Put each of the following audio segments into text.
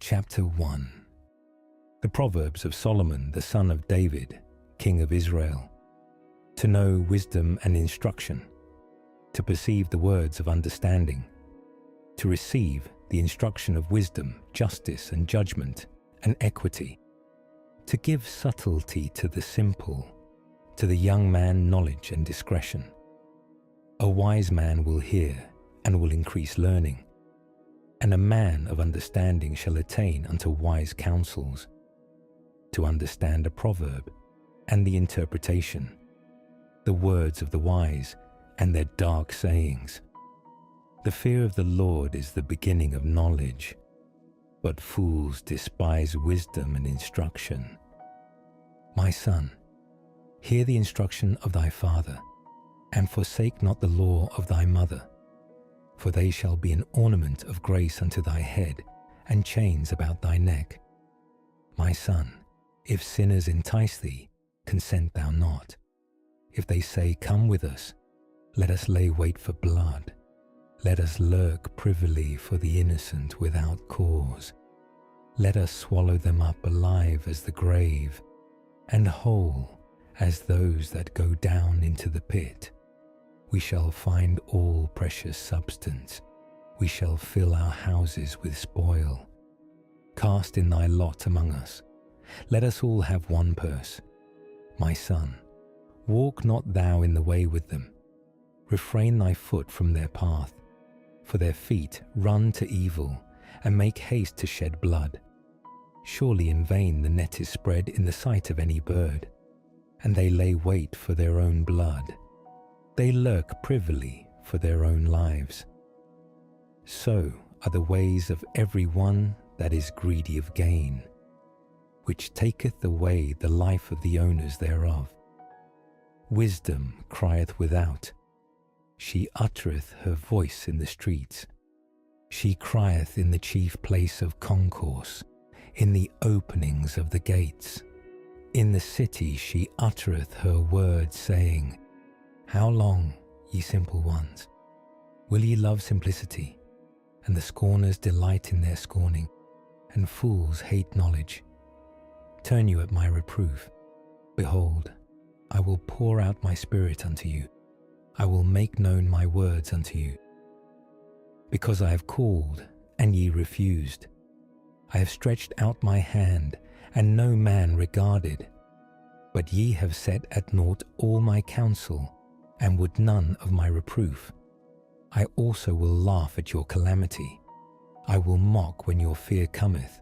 Chapter 1. The Proverbs of Solomon, the son of David, king of Israel. To know wisdom and instruction, to perceive the words of understanding, to receive the instruction of wisdom, justice and judgment and equity, to give subtlety to the simple, to the young man knowledge and discretion. A wise man will hear and will increase learning, and a man of understanding shall attain unto wise counsels. To understand a proverb and the interpretation, the words of the wise and their dark sayings. The fear of the Lord is the beginning of knowledge, but fools despise wisdom and instruction. My son, hear the instruction of thy father, and forsake not the law of thy mother, for they shall be an ornament of grace unto thy head, and chains about thy neck. My son, if sinners entice thee, consent thou not. If they say, Come with us, let us lay wait for blood. Let us lurk privily for the innocent without cause. Let us swallow them up alive as the grave, and whole as those that go down into the pit. We shall find all precious substance. We shall fill our houses with spoil. Cast in thy lot among us. Let us all have one purse. My son, walk not thou in the way with them. Refrain thy foot from their path. For their feet run to evil, and make haste to shed blood. Surely in vain the net is spread in the sight of any bird, and they lay wait for their own blood. They lurk privily for their own lives. So are the ways of every one that is greedy of gain, which taketh away the life of the owners thereof. Wisdom crieth without. She uttereth her voice in the streets. She crieth in the chief place of concourse, in the openings of the gates. In the city she uttereth her word, saying, How long, ye simple ones? Will ye love simplicity? And the scorners delight in their scorning, and fools hate knowledge. Turn you at my reproof. Behold, I will pour out my spirit unto you. I will make known my words unto you. Because I have called, and ye refused. I have stretched out my hand, and no man regarded. But ye have set at naught all my counsel, and would none of my reproof. I also will laugh at your calamity. I will mock when your fear cometh.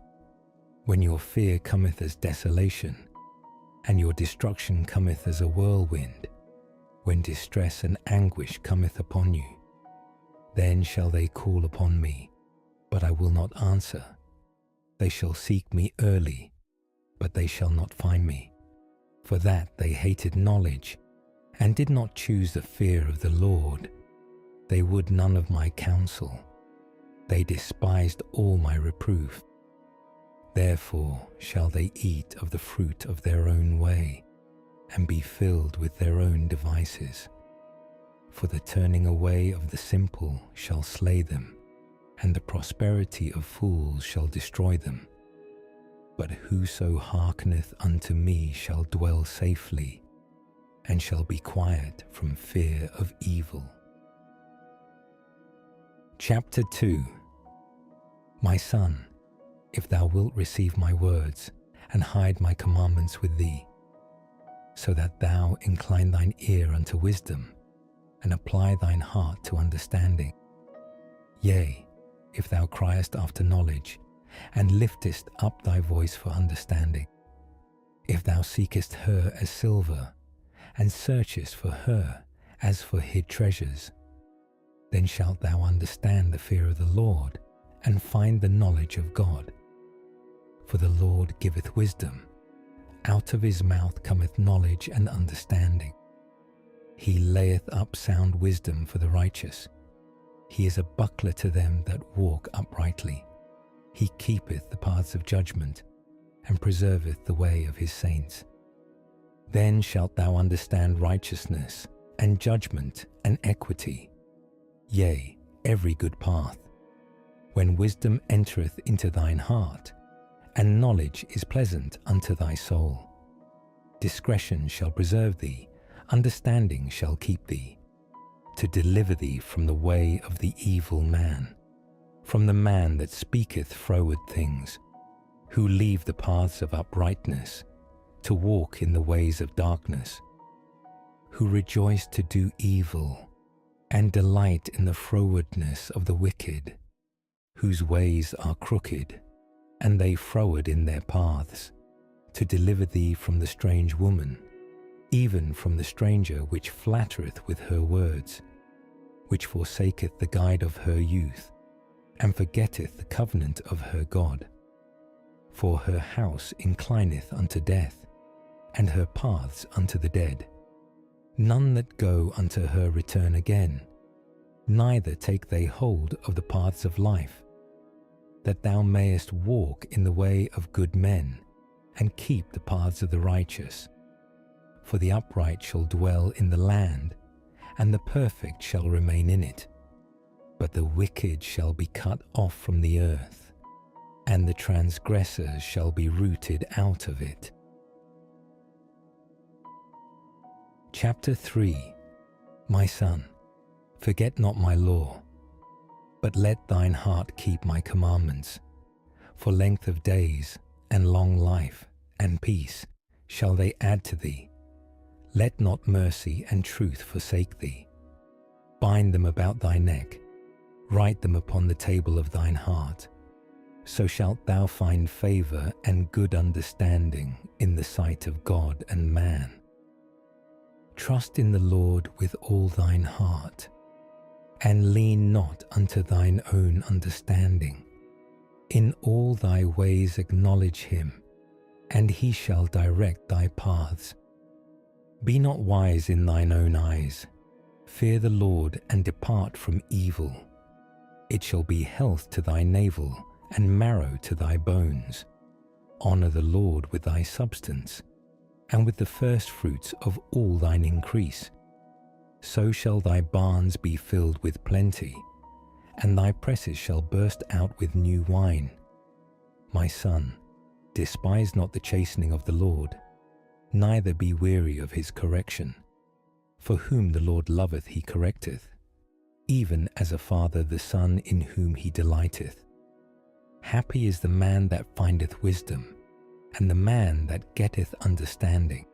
When your fear cometh as desolation, and your destruction cometh as a whirlwind, when distress and anguish cometh upon you. Then shall they call upon me, but I will not answer. They shall seek me early, but they shall not find me. For that they hated knowledge, and did not choose the fear of the Lord. They would none of my counsel. They despised all my reproof. Therefore shall they eat of the fruit of their own way, and be filled with their own devices. For the turning away of the simple shall slay them, and the prosperity of fools shall destroy them. But whoso hearkeneth unto me shall dwell safely, and shall be quiet from fear of evil. Chapter 2. My son, if thou wilt receive my words, and hide my commandments with thee, so that thou incline thine ear unto wisdom, and apply thine heart to understanding. Yea, if thou criest after knowledge, and liftest up thy voice for understanding, if thou seekest her as silver, and searchest for her as for hid treasures, then shalt thou understand the fear of the Lord, and find the knowledge of God. For the Lord giveth wisdom. Out of his mouth cometh knowledge and understanding. He layeth up sound wisdom for the righteous. He is a buckler to them that walk uprightly. He keepeth the paths of judgment, and preserveth the way of his saints. Then shalt thou understand righteousness, and judgment, and equity, yea, every good path. when wisdom entereth into thine heart, and knowledge is pleasant unto thy soul. Discretion shall preserve thee, understanding shall keep thee, to deliver thee from the way of the evil man, from the man that speaketh froward things, who leave the paths of uprightness, to walk in the ways of darkness, who rejoice to do evil, and delight in the frowardness of the wicked, whose ways are crooked, and they froward in their paths, to deliver thee from the strange woman, even from the stranger which flattereth with her words, which forsaketh the guide of her youth, and forgetteth the covenant of her God. For her house inclineth unto death, and her paths unto the dead. None that go unto her return again, neither take they hold of the paths of life, that thou mayest walk in the way of good men, and keep the paths of the righteous. For the upright shall dwell in the land, and the perfect shall remain in it. But the wicked shall be cut off from the earth, and the transgressors shall be rooted out of it. Chapter 3. My son, forget not my law, but let thine heart keep my commandments. For length of days, and long life, and peace shall they add to thee. Let not mercy and truth forsake thee. Bind them about thy neck, write them upon the table of thine heart. So shalt thou find favor and good understanding in the sight of God and man. Trust in the Lord with all thine heart, and lean not unto thine own understanding. In all thy ways acknowledge him, and he shall direct thy paths. Be not wise in thine own eyes. Fear the Lord and depart from evil. It shall be health to thy navel and marrow to thy bones. Honour the Lord with thy substance, and with the firstfruits of all thine increase. So shall thy barns be filled with plenty, and thy presses shall burst out with new wine. My son, despise not the chastening of the Lord, neither be weary of his correction. For whom the Lord loveth he correcteth, even as a father the son in whom he delighteth. Happy is the man that findeth wisdom, and the man that getteth understanding.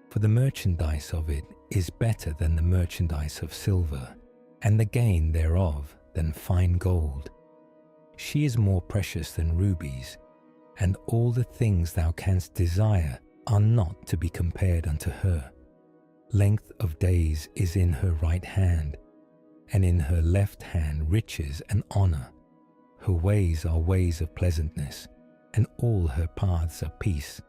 For the merchandise of it is better than the merchandise of silver, and the gain thereof than fine gold. She is more precious than rubies, and all the things thou canst desire are not to be compared unto her. Length of days is in her right hand, and in her left hand riches and honour. Her ways are ways of pleasantness, and all her paths are peace.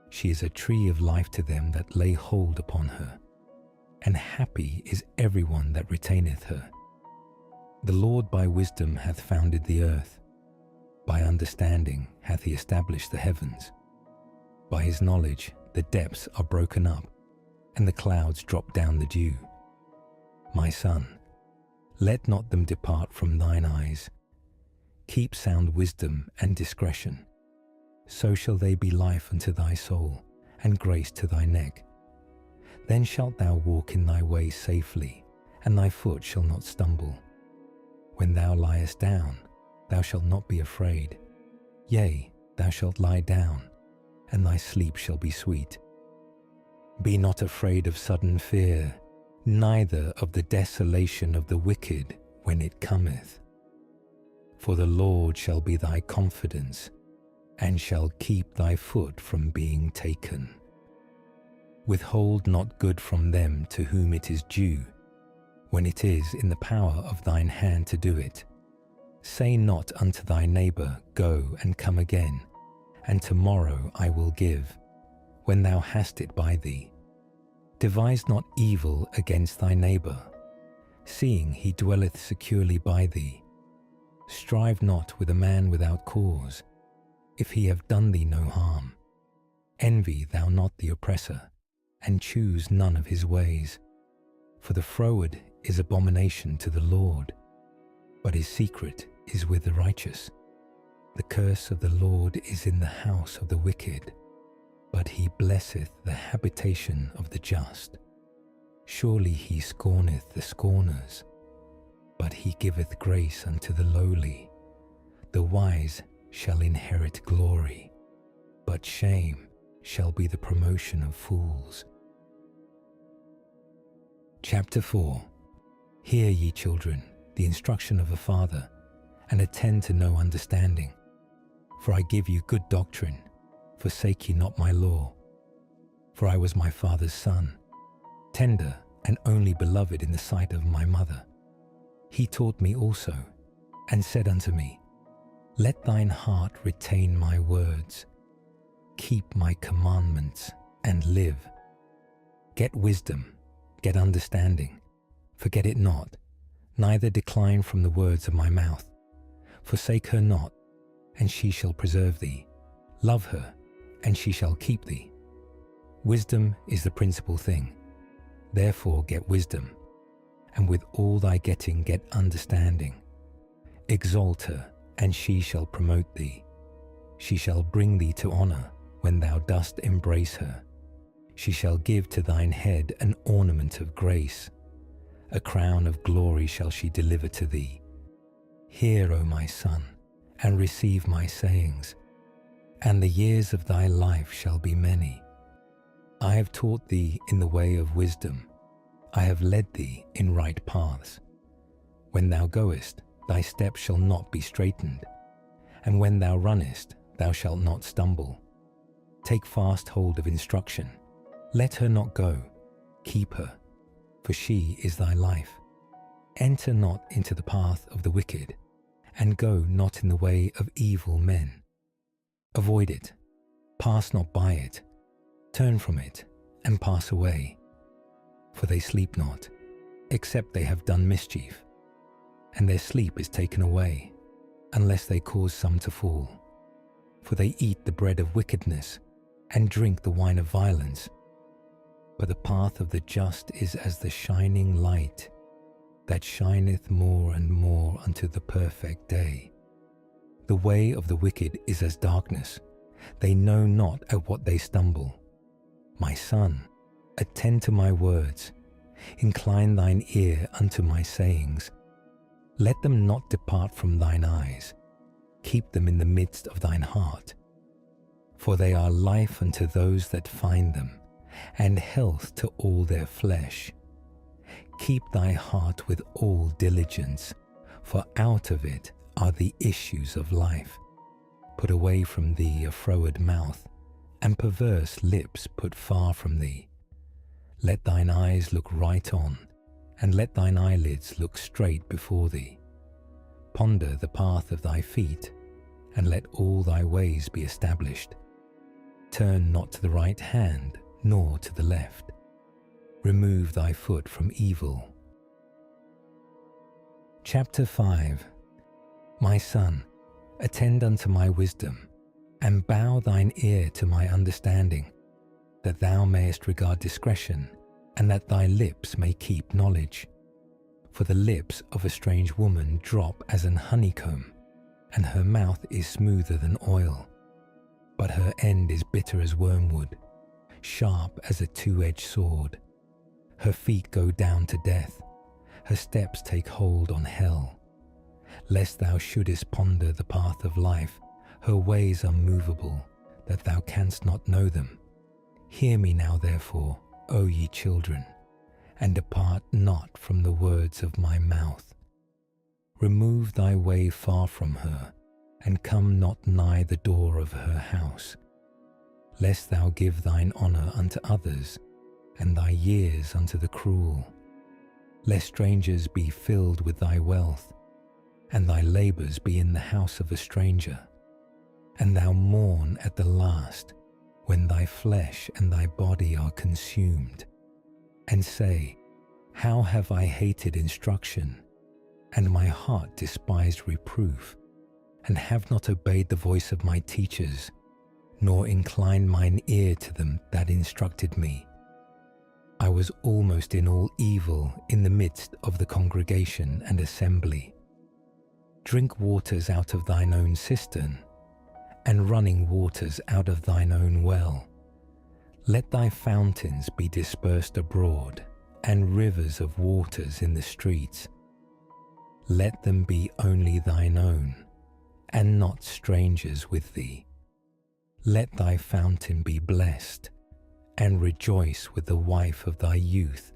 She is a tree of life to them that lay hold upon her, and happy is every one that retaineth her. The Lord by wisdom hath founded the earth, by understanding hath he established the heavens. By his knowledge the depths are broken up, and the clouds drop down the dew. My son, let not them depart from thine eyes. Keep sound wisdom and discretion. So shall they be life unto thy soul, and grace to thy neck. Then shalt thou walk in thy way safely, and thy foot shall not stumble. When thou liest down, thou shalt not be afraid. Yea, thou shalt lie down, and thy sleep shall be sweet. Be not afraid of sudden fear, neither of the desolation of the wicked when it cometh. For the Lord shall be thy confidence, and shall keep thy foot from being taken. Withhold not good from them to whom it is due, when it is in the power of thine hand to do it. Say not unto thy neighbour, Go and come again, and tomorrow I will give, when thou hast it by thee. Devise not evil against thy neighbour, seeing he dwelleth securely by thee. Strive not with a man without cause, if he have done thee no harm. Envy thou not the oppressor, and choose none of his ways. For the froward is abomination to the Lord, but his secret is with the righteous. The curse of the Lord is in the house of the wicked, but he blesseth the habitation of the just. Surely he scorneth the scorners, but he giveth grace unto the lowly. The wise shall inherit glory, but shame shall be the promotion of fools. Chapter 4. Hear, ye children, the instruction of a father, and attend to no understanding. For I give you good doctrine, forsake ye not my law. For I was my father's son, tender and only beloved in the sight of my mother. He taught me also, and said unto me, Let thine heart retain my words. Keep my commandments, and live. Get wisdom, get understanding. Forget it not, neither decline from the words of my mouth. Forsake her not, and she shall preserve thee. Love her, and she shall keep thee. Wisdom is the principal thing. Therefore get wisdom, and with all thy getting get understanding. Exalt her, and she shall promote thee. She shall bring thee to honor when thou dost embrace her. She shall give to thine head an ornament of grace. A crown of glory shall she deliver to thee. Hear, O my son, and receive my sayings, and the years of thy life shall be many. I have taught thee in the way of wisdom. I have led thee in right paths. When thou goest, thy steps shall not be straitened, and when thou runnest, thou shalt not stumble. Take fast hold of instruction. Let her not go. Keep her, for she is thy life. Enter not into the path of the wicked, and go not in the way of evil men. Avoid it. Pass not by it. Turn from it, and pass away. For they sleep not, except they have done mischief, and their sleep is taken away, unless they cause some to fall. For they eat the bread of wickedness, and drink the wine of violence. But the path of the just is as the shining light, that shineth more and more unto the perfect day. The way of the wicked is as darkness. They know not at what they stumble. My son, attend to my words. Incline thine ear unto my sayings. Let them not depart from thine eyes. Keep them in the midst of thine heart. For they are life unto those that find them, and health to all their flesh. Keep thy heart with all diligence, for out of it are the issues of life. Put away from thee a froward mouth, and perverse lips put far from thee. Let thine eyes look right on, and let thine eyelids look straight before thee. Ponder the path of thy feet, and let all thy ways be established. Turn not to the right hand, nor to the left. Remove thy foot from evil. Chapter 5. My son, attend unto my wisdom, and bow thine ear to my understanding, that thou mayest regard discretion, and that thy lips may keep knowledge. For the lips of a strange woman drop as an honeycomb, and her mouth is smoother than oil. But her end is bitter as wormwood, sharp as a two-edged sword. Her feet go down to death, her steps take hold on hell. Lest thou shouldest ponder the path of life, her ways are movable, that thou canst not know them. Hear me now therefore, O ye children, and depart not from the words of my mouth. Remove thy way far from her, and come not nigh the door of her house, lest thou give thine honour unto others, and thy years unto the cruel. Lest strangers be filled with thy wealth, and thy labours be in the house of a stranger, and thou mourn at the last, when thy flesh and thy body are consumed, and say, How have I hated instruction, and my heart despised reproof, and have not obeyed the voice of my teachers, nor inclined mine ear to them that instructed me. I was almost in all evil in the midst of the congregation and assembly. Drink waters out of thine own cistern, and running waters out of thine own well. Let thy fountains be dispersed abroad, and rivers of waters in the streets. Let them be only thine own, and not strangers with thee. Let thy fountain be blessed, and rejoice with the wife of thy youth.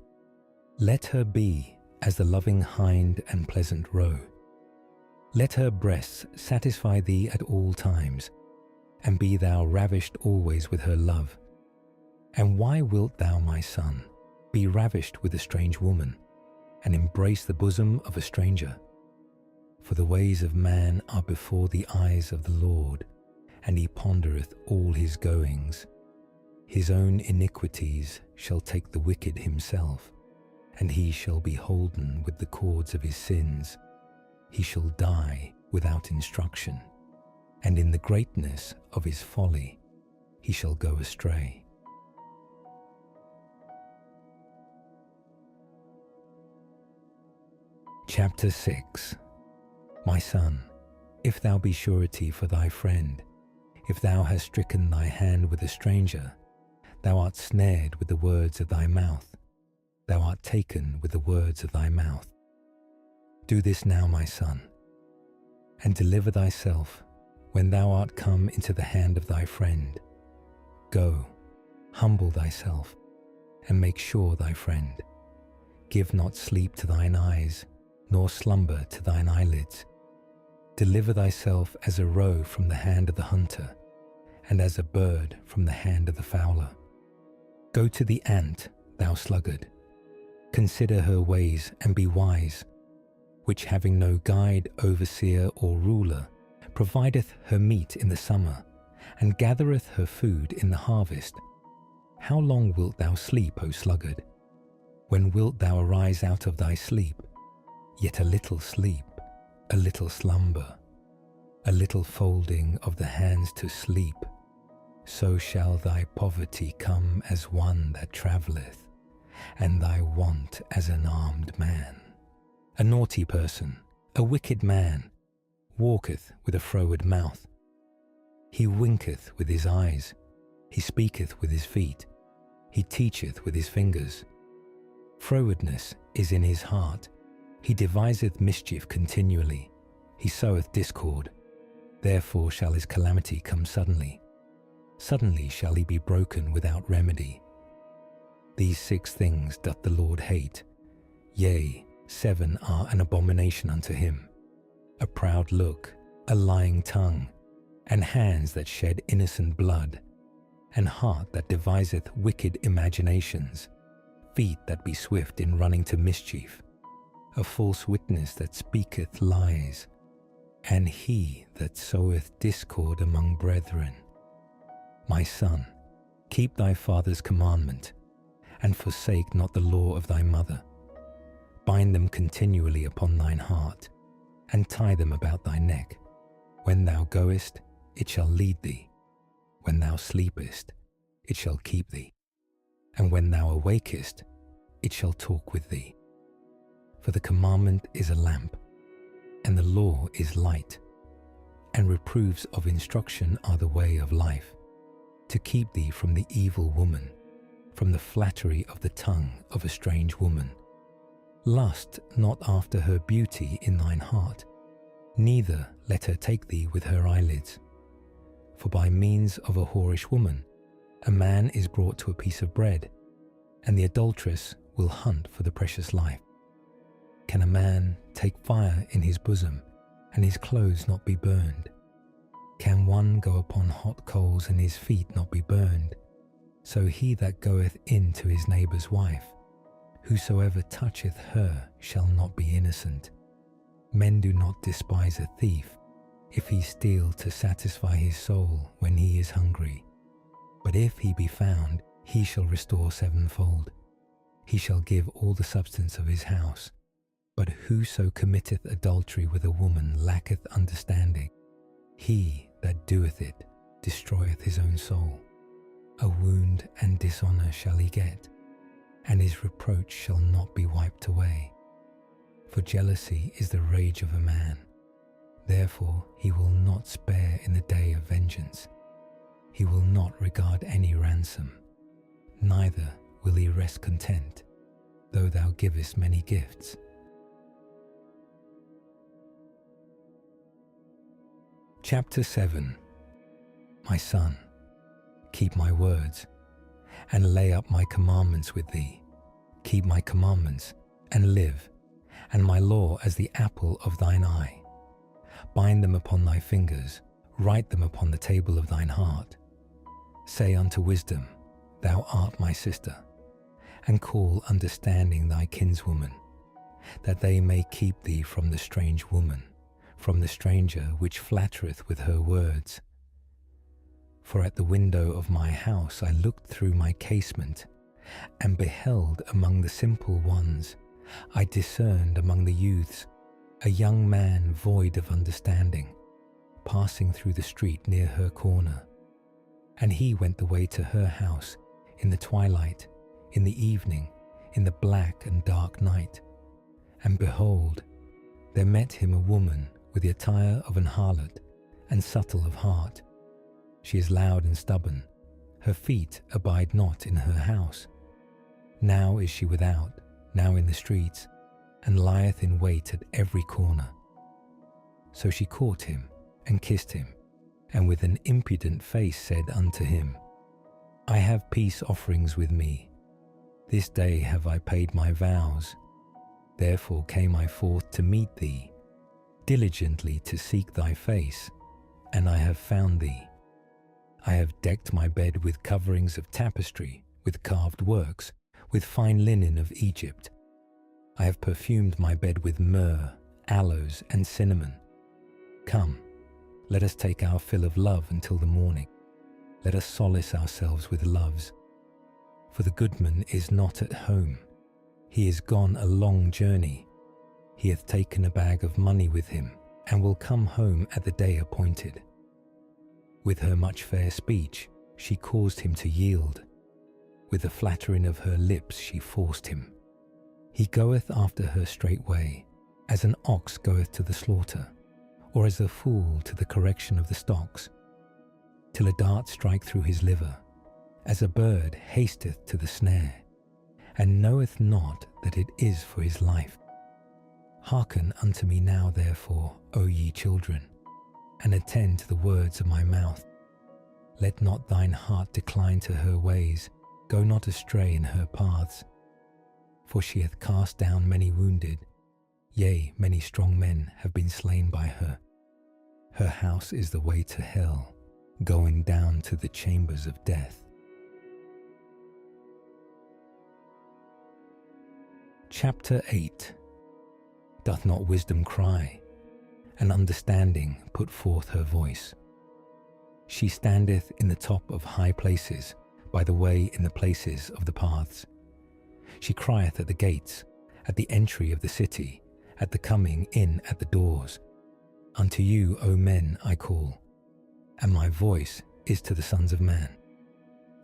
Let her be as the loving hind and pleasant roe. Let her breasts satisfy thee at all times, and be thou ravished always with her love. And why wilt thou, my son, be ravished with a strange woman, and embrace the bosom of a stranger? For the ways of man are before the eyes of the Lord, and he pondereth all his goings. His own iniquities shall take the wicked himself, and he shall be holden with the cords of his sins. He shall die without instruction, and in the greatness of his folly he shall go astray. Chapter 6. My son, if thou be surety for thy friend, if thou hast stricken thy hand with a stranger, thou art snared with the words of thy mouth, thou art taken with the words of thy mouth. Do this now, my son, and deliver thyself when thou art come into the hand of thy friend. Go, humble thyself, and make sure thy friend. Give not sleep to thine eyes, nor slumber to thine eyelids. Deliver thyself as a roe from the hand of the hunter, and as a bird from the hand of the fowler. Go to the ant, thou sluggard. Consider her ways and be wise, which having no guide, overseer, or ruler, provideth her meat in the summer, and gathereth her food in the harvest. How long wilt thou sleep, O sluggard? When wilt thou arise out of thy sleep? Yet a little sleep, a little slumber, a little folding of the hands to sleep, so shall thy poverty come as one that travelleth, and thy want as an armed man. A naughty person, a wicked man, walketh with a froward mouth. He winketh with his eyes, he speaketh with his feet, he teacheth with his fingers. Frowardness is in his heart, he deviseth mischief continually, he soweth discord. Therefore shall his calamity come suddenly. Suddenly shall he be broken without remedy. These 6 things doth the Lord hate, yea, 7 are an abomination unto him: a proud look, a lying tongue, and hands that shed innocent blood, and heart that deviseth wicked imaginations, feet that be swift in running to mischief, a false witness that speaketh lies, and he that soweth discord among brethren. My son, keep thy father's commandment, and forsake not the law of thy mother. Bind them continually upon thine heart, and tie them about thy neck. When thou goest, it shall lead thee. When thou sleepest, it shall keep thee. And when thou awakest, it shall talk with thee. For the commandment is a lamp, and the law is light, and reproofs of instruction are the way of life, to keep thee from the evil woman, from the flattery of the tongue of a strange woman. Lust not after her beauty in thine heart, neither let her take thee with her eyelids. For by means of a whorish woman, a man is brought to a piece of bread, and the adulteress will hunt for the precious life. Can a man take fire in his bosom, and his clothes not be burned? Can one go upon hot coals, and his feet not be burned? So he that goeth in to his neighbour's wife, whosoever toucheth her shall not be innocent. Men do not despise a thief, if he steal to satisfy his soul when he is hungry. But if he be found, he shall restore 7-fold. He shall give all the substance of his house. But whoso committeth adultery with a woman lacketh understanding. He that doeth it destroyeth his own soul. A wound and dishonour shall he get, and his reproach shall not be wiped away. For jealousy is the rage of a man, Therefore he will not spare in the day of vengeance. He will not regard any ransom, neither will he rest content, though thou givest many gifts. Chapter 7. My son, keep my words, and lay up my commandments with thee. Keep my commandments, and live, and my law as the apple of thine eye. Bind them upon thy fingers, write them upon the table of thine heart. Say unto wisdom, Thou art my sister, and call understanding thy kinswoman, that they may keep thee from the strange woman, from the stranger which flattereth with her words. For at the window of my house I looked through my casement, and beheld among the simple ones, I discerned among the youths, a young man void of understanding, passing through the street near her corner. And he went the way to her house in the twilight, in the evening, in the black and dark night. And behold, there met him a woman with the attire of an harlot, and subtle of heart. She is loud and stubborn, her feet abide not in her house. Now is she without, now in the streets, and lieth in wait at every corner. So she caught him, and kissed him, and with an impudent face said unto him, I have peace offerings with me. This day have I paid my vows. Therefore came I forth to meet thee, diligently to seek thy face, and I have found thee. I have decked my bed with coverings of tapestry, with carved works, with fine linen of Egypt. I have perfumed my bed with myrrh, aloes, and cinnamon. Come, let us take our fill of love until the morning. Let us solace ourselves with loves. For the goodman is not at home. He is gone a long journey. He hath taken a bag of money with him, and will come home at the day appointed. With her much fair speech she caused him to yield. With the flattering of her lips she forced him. He goeth after her straightway, as an ox goeth to the slaughter, or as a fool to the correction of the stocks, till a dart strike through his liver, as a bird hasteth to the snare, and knoweth not that it is for his life. Hearken unto me now therefore, O ye children, and attend to the words of my mouth. Let not thine heart decline to her ways, go not astray in her paths. For she hath cast down many wounded, yea, many strong men have been slain by her. Her house is the way to hell, going down to the chambers of death. Chapter 8. Doth not wisdom cry, and understanding put forth her voice? She standeth in the top of high places, by the way in the places of the paths. She crieth at the gates, at the entry of the city, at the coming in at the doors. Unto you, O men, I call, and my voice is to the sons of man.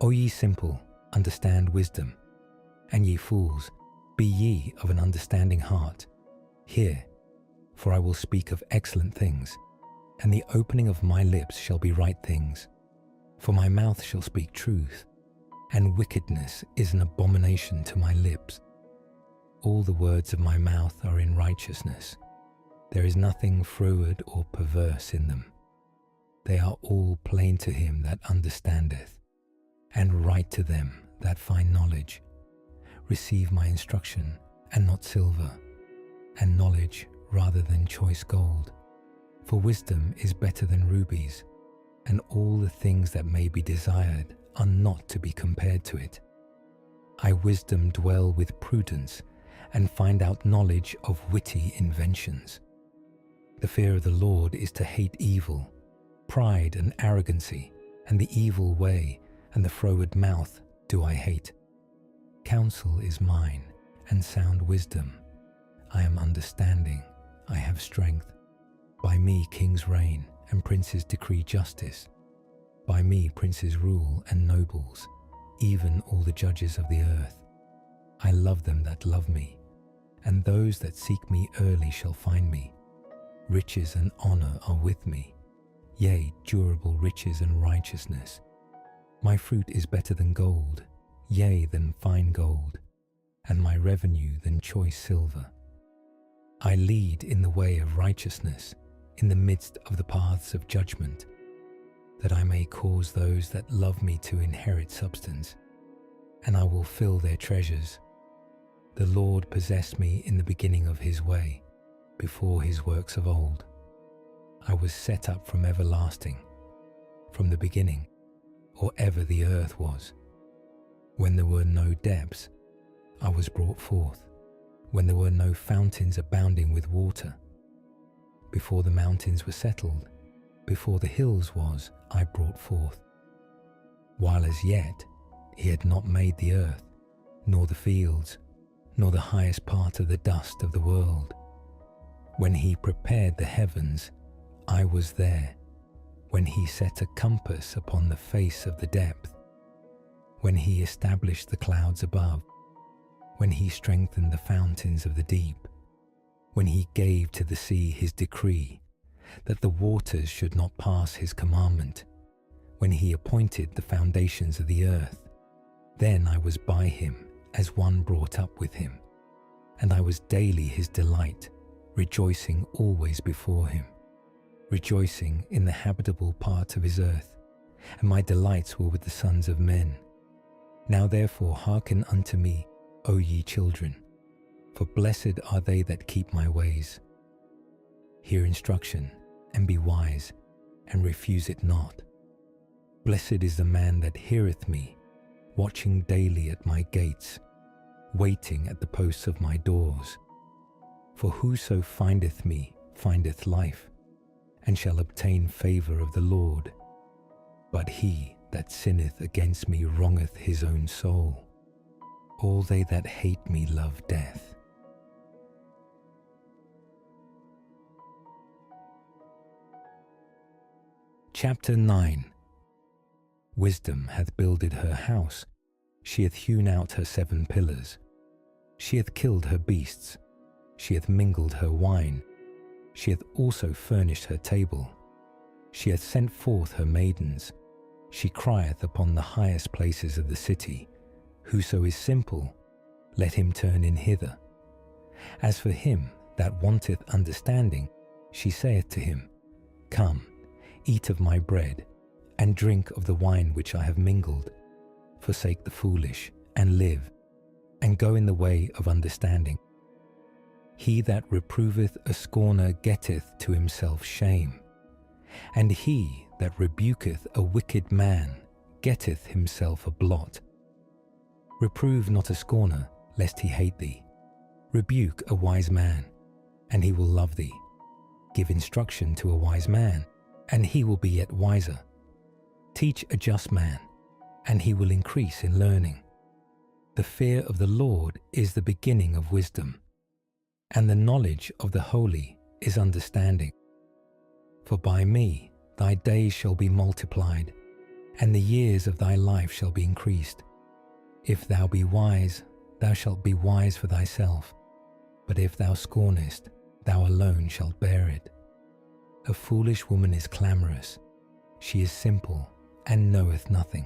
O ye simple, understand wisdom, and ye fools, be ye of an understanding heart. Hear, for I will speak of excellent things, and the opening of my lips shall be right things. For my mouth shall speak truth, and wickedness is an abomination to my lips. All the words of my mouth are in righteousness. There is nothing froward or perverse in them. They are all plain to him that understandeth, and right to them that find knowledge. Receive my instruction, and not silver, and knowledge rather than choice gold. For wisdom is better than rubies, and all the things that may be desired are not to be compared to it. I wisdom dwell with prudence, and find out knowledge of witty inventions. The fear of the Lord is to hate evil, pride and arrogancy, and the evil way, and the froward mouth do I hate. Counsel is mine, and sound wisdom. I am understanding, I have strength. By me kings reign, and princes decree justice. By me princes rule, and nobles, even all the judges of the earth. I love them that love me, and those that seek me early shall find me. Riches and honor are with me, yea, durable riches and righteousness. My fruit is better than gold, yea, than fine gold, and my revenue than choice silver. I lead in the way of righteousness, in the midst of the paths of judgment, that I may cause those that love me to inherit substance, and I will fill their treasures. The Lord possessed me in the beginning of his way, before his works of old. I was set up from everlasting, from the beginning, or ever the earth was. When there were no depths, I was brought forth, when there were no fountains abounding with water. Before the mountains were settled, before the hills was, I brought forth. While as yet he had not made the earth, nor the fields, nor the highest part of the dust of the world. When he prepared the heavens, I was there. When he set a compass upon the face of the depth. When he established the clouds above. When he strengthened the fountains of the deep. When he gave to the sea his decree, that the waters should not pass his commandment. When he appointed the foundations of the earth. Then I was by him as one brought up with him, and I was daily his delight, rejoicing always before him, rejoicing in the habitable part of his earth, and my delights were with the sons of men. Now therefore hearken unto me, O ye children, for blessed are they that keep my ways. Hear instruction, and be wise, and refuse it not. Blessed is the man that heareth me, watching daily at my gates, waiting at the posts of my doors. For whoso findeth me findeth life, and shall obtain favour of the Lord. But he that sinneth against me wrongeth his own soul. All they that hate me love death. Chapter 9. Wisdom hath builded her house, she hath hewn out her 7 pillars. She hath killed her beasts, she hath mingled her wine, she hath also furnished her table. She hath sent forth her maidens, she crieth upon the highest places of the city. Whoso is simple, let him turn in hither. As for him that wanteth understanding, she saith to him, Come, eat of my bread, and drink of the wine which I have mingled. Forsake the foolish, and live, and go in the way of understanding. He that reproveth a scorner getteth to himself shame, and he that rebuketh a wicked man getteth himself a blot. Reprove not a scorner, lest he hate thee. Rebuke a wise man, and he will love thee. Give instruction to a wise man, and he will be yet wiser. Teach a just man, and he will increase in learning. The fear of the Lord is the beginning of wisdom, and the knowledge of the holy is understanding. For by me thy days shall be multiplied, and the years of thy life shall be increased. If thou be wise, thou shalt be wise for thyself, but if thou scornest, thou alone shalt bear it. A foolish woman is clamorous, she is simple, and knoweth nothing.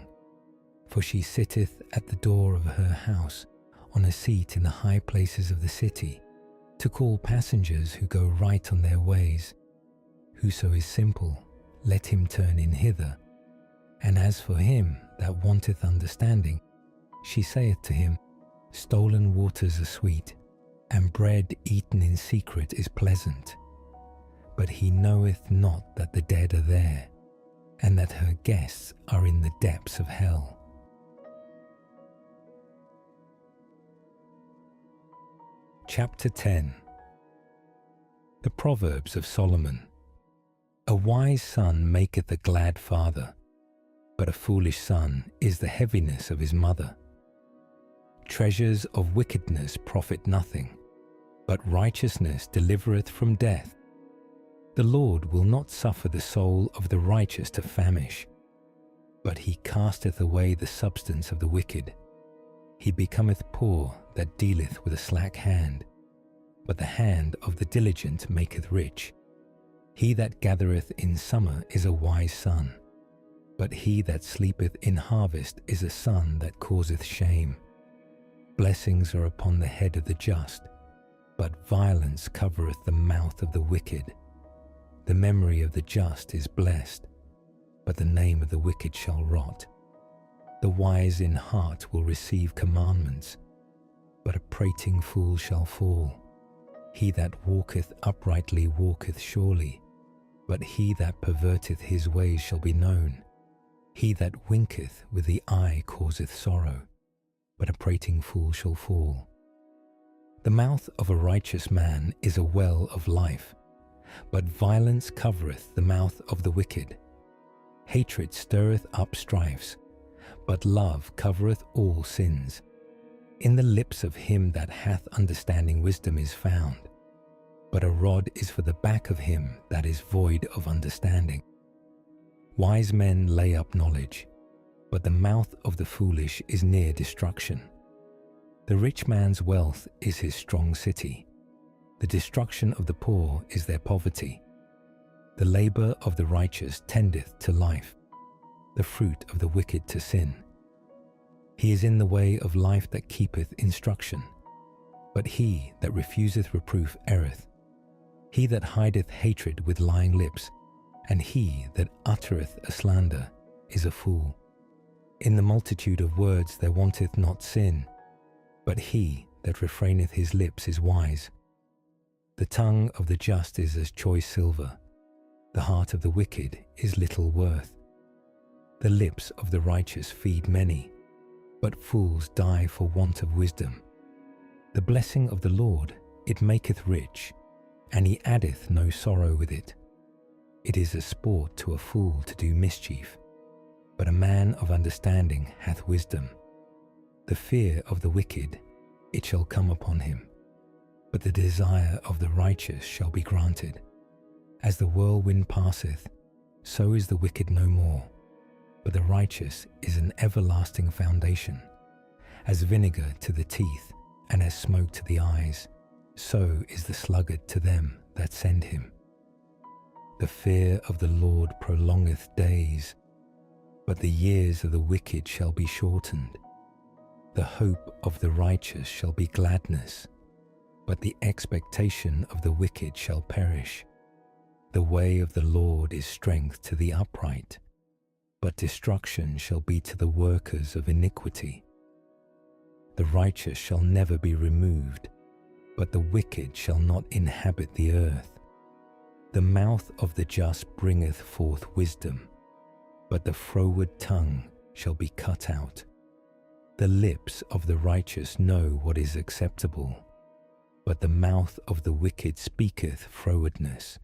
For she sitteth at the door of her house, on a seat in the high places of the city, to call passengers who go right on their ways. Whoso is simple, let him turn in hither. And as for him that wanteth understanding, she saith to him, Stolen waters are sweet, and bread eaten in secret is pleasant. But he knoweth not that the dead are there, and that her guests are in the depths of hell. Chapter 10. The Proverbs of Solomon. A wise son maketh a glad father, but a foolish son is the heaviness of his mother. Treasures of wickedness profit nothing, but righteousness delivereth from death. The Lord will not suffer the soul of the righteous to famish, but he casteth away the substance of the wicked. He becometh poor that dealeth with a slack hand, but the hand of the diligent maketh rich. He that gathereth in summer is a wise son, but he that sleepeth in harvest is a son that causeth shame. Blessings are upon the head of the just, but violence covereth the mouth of the wicked. The memory of the just is blessed, but the name of the wicked shall rot. The wise in heart will receive commandments, but a prating fool shall fall. He that walketh uprightly walketh surely, but he that perverteth his ways shall be known. He that winketh with the eye causeth sorrow, but a prating fool shall fall. The mouth of a righteous man is a well of life, but violence covereth the mouth of the wicked. Hatred stirreth up strifes, but love covereth all sins. In the lips of him that hath understanding wisdom is found, but a rod is for the back of him that is void of understanding. Wise men lay up knowledge, but the mouth of the foolish is near destruction. The rich man's wealth is his strong city. The destruction of the poor is their poverty. The labor of the righteous tendeth to life, the fruit of the wicked to sin. He is in the way of life that keepeth instruction, but he that refuseth reproof erreth. He that hideth hatred with lying lips, and he that uttereth a slander, is a fool. In the multitude of words there wanteth not sin, but he that refraineth his lips is wise. The tongue of the just is as choice silver. The heart of the wicked is little worth. The lips of the righteous feed many, but fools die for want of wisdom. The blessing of the Lord, it maketh rich, and he addeth no sorrow with it. It is a sport to a fool to do mischief, but a man of understanding hath wisdom. The fear of the wicked, it shall come upon him, but the desire of the righteous shall be granted. As the whirlwind passeth, so is the wicked no more, but the righteous is an everlasting foundation. As vinegar to the teeth, and as smoke to the eyes, so is the sluggard to them that send him. The fear of the Lord prolongeth days, but the years of the wicked shall be shortened. The hope of the righteous shall be gladness, but the expectation of the wicked shall perish. The way of the Lord is strength to the upright, but destruction shall be to the workers of iniquity. The righteous shall never be removed, but the wicked shall not inhabit the earth. The mouth of the just bringeth forth wisdom, but the froward tongue shall be cut out. The lips of the righteous know what is acceptable, but the mouth of the wicked speaketh frowardness.